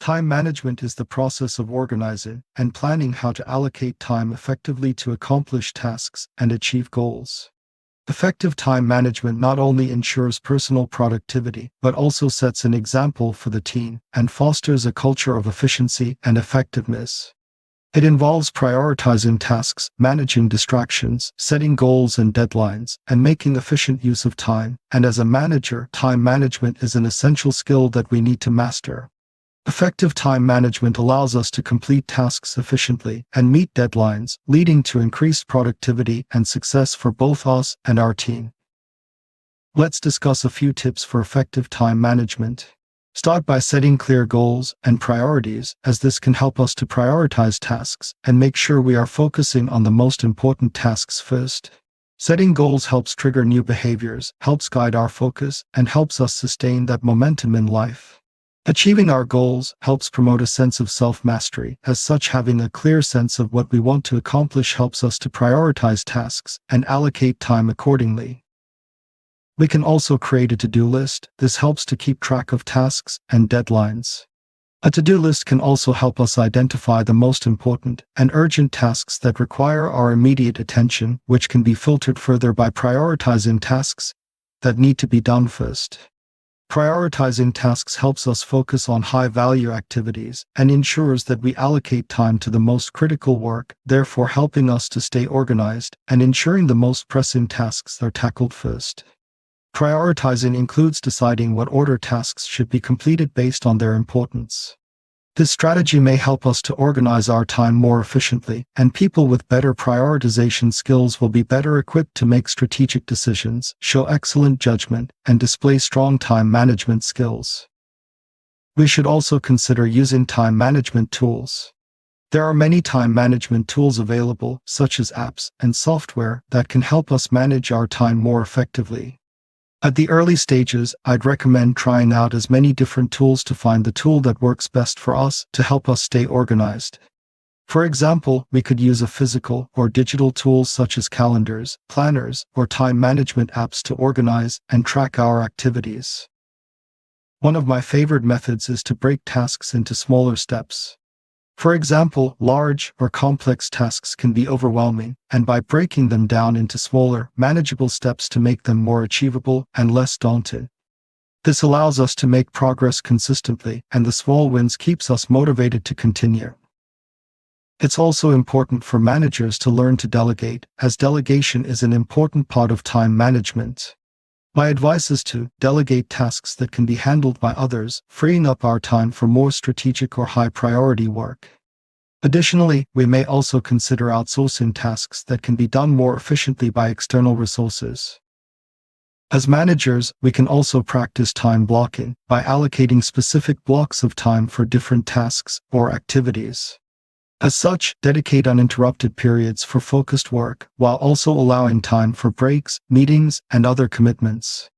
Time management is the process of organizing and planning how to allocate time effectively to accomplish tasks and achieve goals. Effective time management not only ensures personal productivity, but also sets an example for the team and fosters a culture of efficiency and effectiveness. It involves prioritizing tasks, managing distractions, setting goals and deadlines, and making efficient use of time. And as a manager, time management is an essential skill that we need to master. Effective time management allows us to complete tasks efficiently and meet deadlines, leading to increased productivity and success for both us and our team. Let's discuss a few tips for effective time management. Start by setting clear goals and priorities, as this can help us to prioritize tasks and make sure we are focusing on the most important tasks first. Setting goals helps trigger new behaviors, helps guide our focus, and helps us sustain that momentum in life. Achieving our goals helps promote a sense of self-mastery. As such, having a clear sense of what we want to accomplish helps us to prioritize tasks and allocate time accordingly. We can also create a to-do list. This helps to keep track of tasks and deadlines. A to-do list can also help us identify the most important and urgent tasks that require our immediate attention, which can be filtered further by prioritizing tasks that need to be done first. Prioritizing tasks helps us focus on high-value activities and ensures that we allocate time to the most critical work, therefore helping us to stay organized and ensuring the most pressing tasks are tackled first. Prioritizing includes deciding what order tasks should be completed based on their importance. This strategy may help us to organize our time more efficiently, and people with better prioritization skills will be better equipped to make strategic decisions, show excellent judgment, and display strong time management skills. We should also consider using time management tools. There are many time management tools available, such as apps and software, that can help us manage our time more effectively. At the early stages, I'd recommend trying out as many different tools to find the tool that works best for us to help us stay organized. For example, we could use a physical or digital tools such as calendars, planners, or time management apps to organize and track our activities. One of my favorite methods is to break tasks into smaller steps. For example, large or complex tasks can be overwhelming, and by breaking them down into smaller, manageable steps to make them more achievable and less daunting. This allows us to make progress consistently, and the small wins keeps us motivated to continue. It's also important for managers to learn to delegate, as delegation is an important part of time management. My advice is to delegate tasks that can be handled by others, freeing up our time for more strategic or high-priority work. Additionally, we may also consider outsourcing tasks that can be done more efficiently by external resources. As managers, we can also practice time blocking by allocating specific blocks of time for different tasks or activities. As such, dedicate uninterrupted periods for focused work, while also allowing time for breaks, meetings, and other commitments.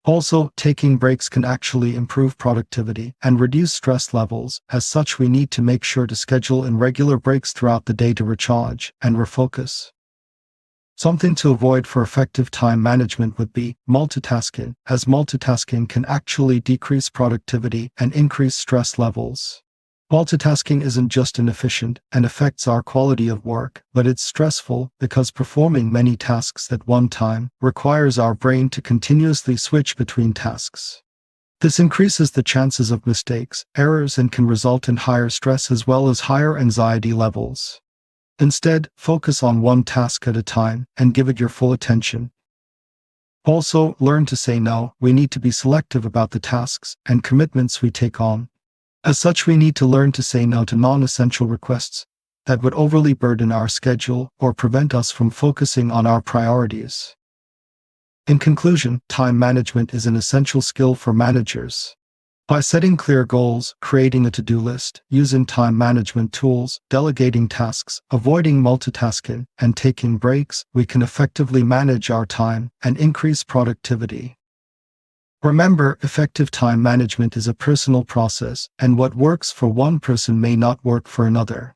Also, taking breaks can actually improve productivity and reduce stress levels. As such, we need to make sure to schedule in regular breaks throughout the day to recharge and refocus. Something to avoid for effective time management would be multitasking, as multitasking can actually decrease productivity and increase stress levels. Multitasking isn't just inefficient and affects our quality of work, but it's stressful because performing many tasks at one time requires our brain to continuously switch between tasks. This increases the chances of mistakes, errors, and can result in higher stress as well as higher anxiety levels. Instead, focus on one task at a time and give it your full attention. Also, learn to say no. We need to be selective about the tasks and commitments we take on. As such, we need to learn to say no to non-essential requests that would overly burden our schedule or prevent us from focusing on our priorities. In conclusion, time management is an essential skill for managers. By setting clear goals, creating a to-do list, using time management tools, delegating tasks, avoiding multitasking, and taking breaks, we can effectively manage our time and increase productivity. Remember, effective time management is a personal process, and what works for one person may not work for another.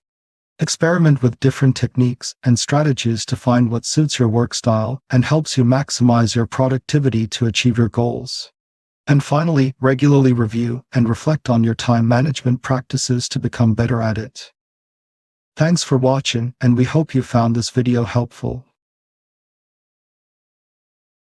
Experiment with different techniques and strategies to find what suits your work style and helps you maximize your productivity to achieve your goals. And finally, regularly review and reflect on your time management practices to become better at it. Thanks for watching, and we hope you found this video helpful.